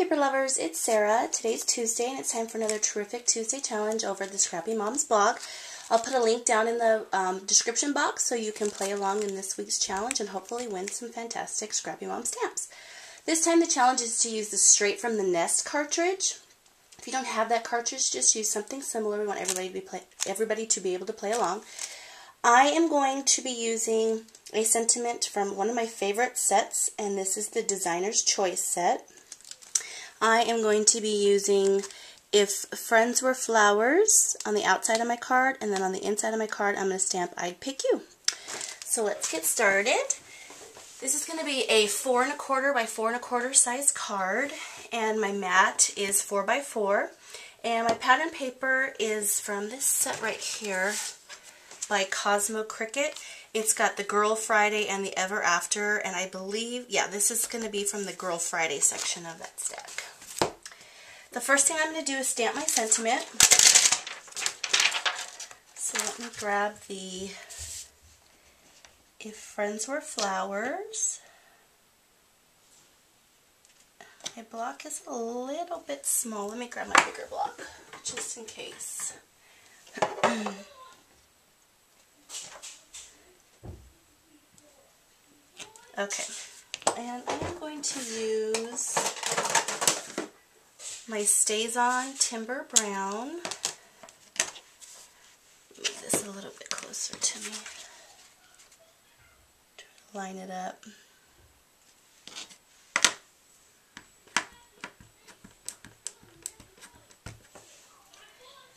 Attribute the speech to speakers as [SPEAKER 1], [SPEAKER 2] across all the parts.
[SPEAKER 1] paper lovers, it's Sarah. Today's Tuesday and it's time for another terrific Tuesday challenge over at the Scrappy Moms blog. I'll put a link down in the description box so you can play along in this week's challenge and hopefully win some fantastic Scrappy Mom stamps. This time the challenge is to use the Straight from the Nest cartridge. If you don't have that cartridge, just use something similar. We want everybody to be able to play along. I am going to be using a sentiment from one of my favorite sets, and this is the Designer's Choice set. I am going to be using If Friends Were Flowers on the outside of my card, and then on the inside of my card I'm going to stamp I'd Pick You. So let's get started. This is going to be a 4 1/4 by 4 1/4 size card, and my mat is 4 by 4, and my pattern paper is from this set right here by Cosmo Cricket. It's got the Girl Friday and the Ever After, and I believe, yeah, this is going to be from the Girl Friday section of that stack. The first thing I'm going to do is stamp my sentiment. So let me grab the If Friends Were Flowers. My block is a little bit small. Let me grab my bigger block, just in case. Okay, and I'm going to use my Stays On Timber Brown. Move this a little bit closer to me. Try to line it up.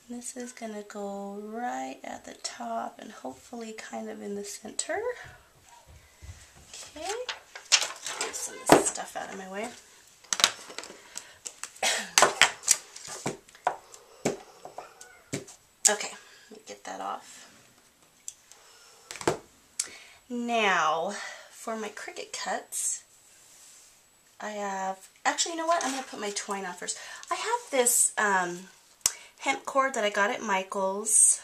[SPEAKER 1] And this is going to go right at the top and hopefully kind of in the center. Okay, get some of this stuff out of my way. Okay, let me get that off. Now, for my Cricut cuts, I have, actually, you know what? I'm going to put my twine on first. I have this hemp cord that I got at Michael's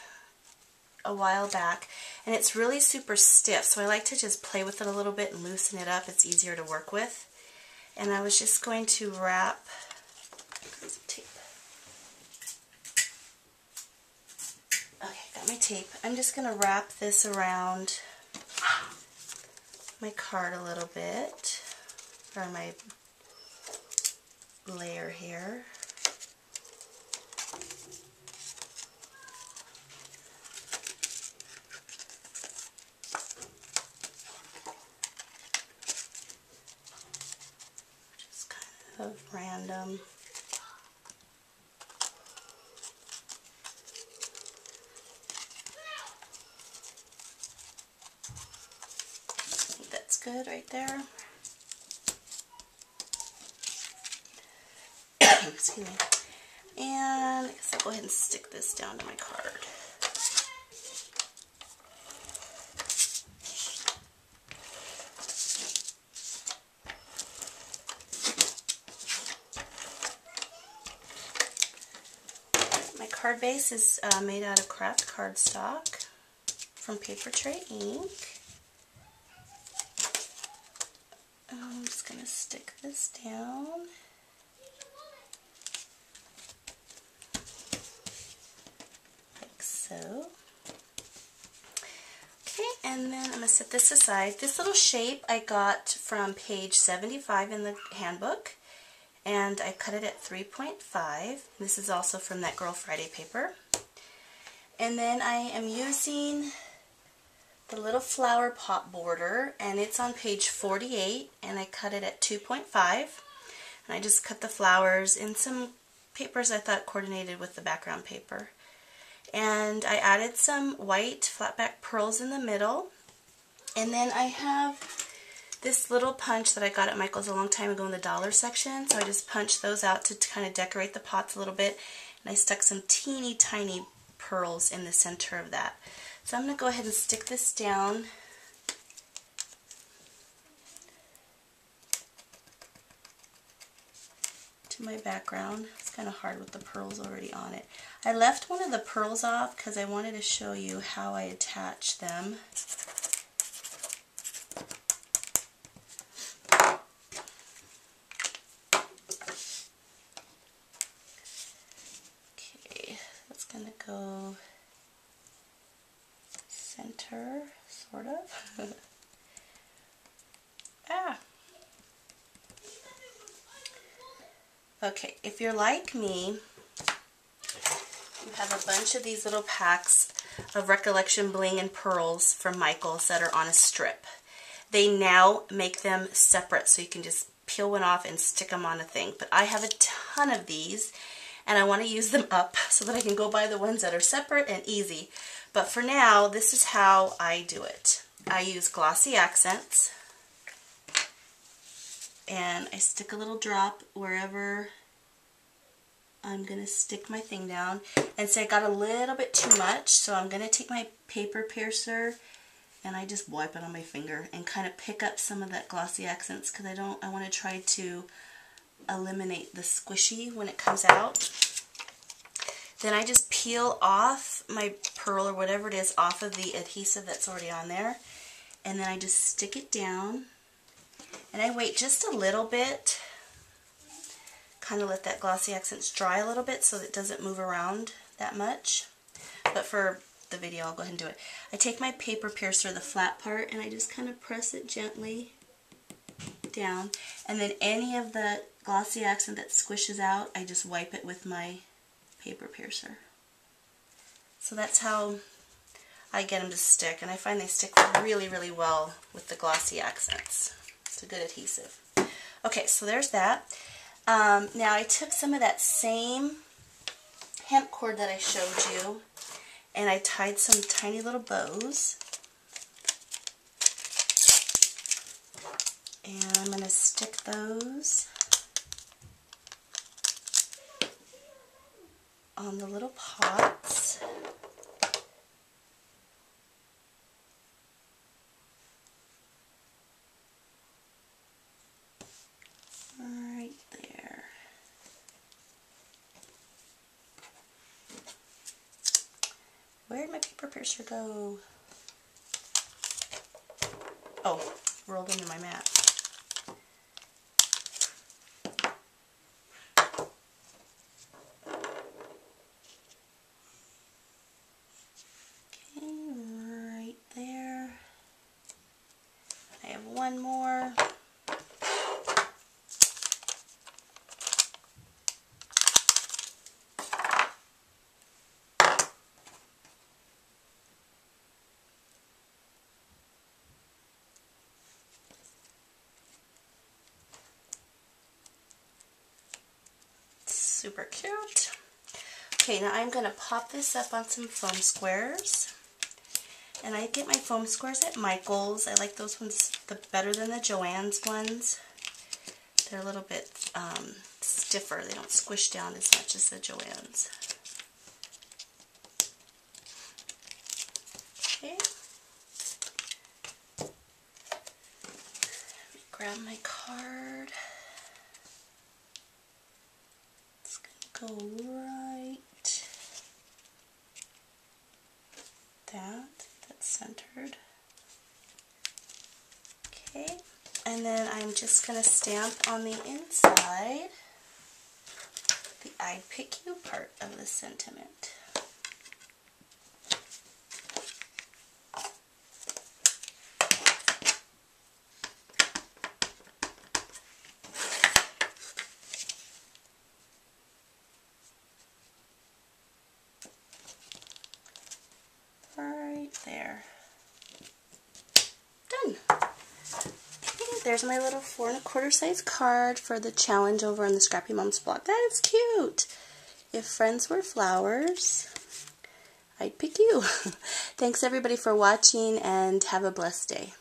[SPEAKER 1] a while back, and it's really super stiff, so I like to just play with it a little bit and loosen it up. It's easier to work with. And I was just going to wrap some tape. Okay, got my tape. I'm just going to wrap this around my card a little bit, or my layer here. Of random. I think that's good right there. Excuse me. And I guess I'll go ahead and stick this down to my card. Card base is made out of craft cardstock from Paper Tray Ink. I'm just going to stick this down. Like so. Okay, and then I'm going to set this aside. This little shape I got from page 75 in the handbook, and I cut it at 3.5. This is also from that Girl Friday paper. And then I am using the little flower pot border, and it's on page 48, and I cut it at 2.5. And I just cut the flowers in some papers I thought coordinated with the background paper. And I added some white flatback pearls in the middle. And then I have this little punch that I got at Michael's a long time ago in the dollar section, so I just punched those out to kind of decorate the pots a little bit, and I stuck some teeny tiny pearls in the center of that. So I'm going to go ahead and stick this down to my background. It's kind of hard with the pearls already on it. I left one of the pearls off because I wanted to show you how I attach them. center, sort of. Ah. Okay, if you're like me, you have a bunch of these little packs of Recollection Bling and Pearls from Michaels that are on a strip. They now make them separate, so you can just peel one off and stick them on a thing. But I have a ton of these, and I want to use them up so that I can go buy the ones that are separate and easy. But for now, this is how I do it. I use glossy accents, and I stick a little drop wherever I'm going to stick my thing down. And say I got a little bit too much, so I'm going to take my paper piercer and I just wipe it on my finger and kind of pick up some of that glossy accents, because I want to try to eliminate the squishy when it comes out. Then I just peel off my pearl or whatever it is off of the adhesive that's already on there, and then I just stick it down, and I wait just a little bit, kind of let that glossy accents dry a little bit so that it doesn't move around that much. But for the video, I'll go ahead and do it. I take my paper piercer, the flat part, and I just kind of press it gently down, and then any of the glossy accent that squishes out, I just wipe it with my paper piercer. So that's how I get them to stick, and I find they stick really, really well with the glossy accents. It's a good adhesive. Okay, so there's that. Now I took some of that same hemp cord that I showed you, and I tied some tiny little bows. And I'm going to stick those on the little pots. Right there. Where'd my paper piercer go? Oh, rolled into my mat. Okay, right there. I have one more. Super cute. Okay, now I'm going to pop this up on some foam squares. And I get my foam squares at Michaels. I like those ones better than the Joann's ones. They're a little bit stiffer. They don't squish down as much as the Joann's. Okay. Let me grab my card. Go right that's centered. Okay, and then I'm just going to stamp on the inside the "I'd pick you" part of the sentiment. Right there. Done. Okay, there's my little 4 1/4 size card for the challenge over on the Scrappy Moms blog. That is cute. If friends were flowers, I'd pick you. Thanks everybody for watching, and have a blessed day.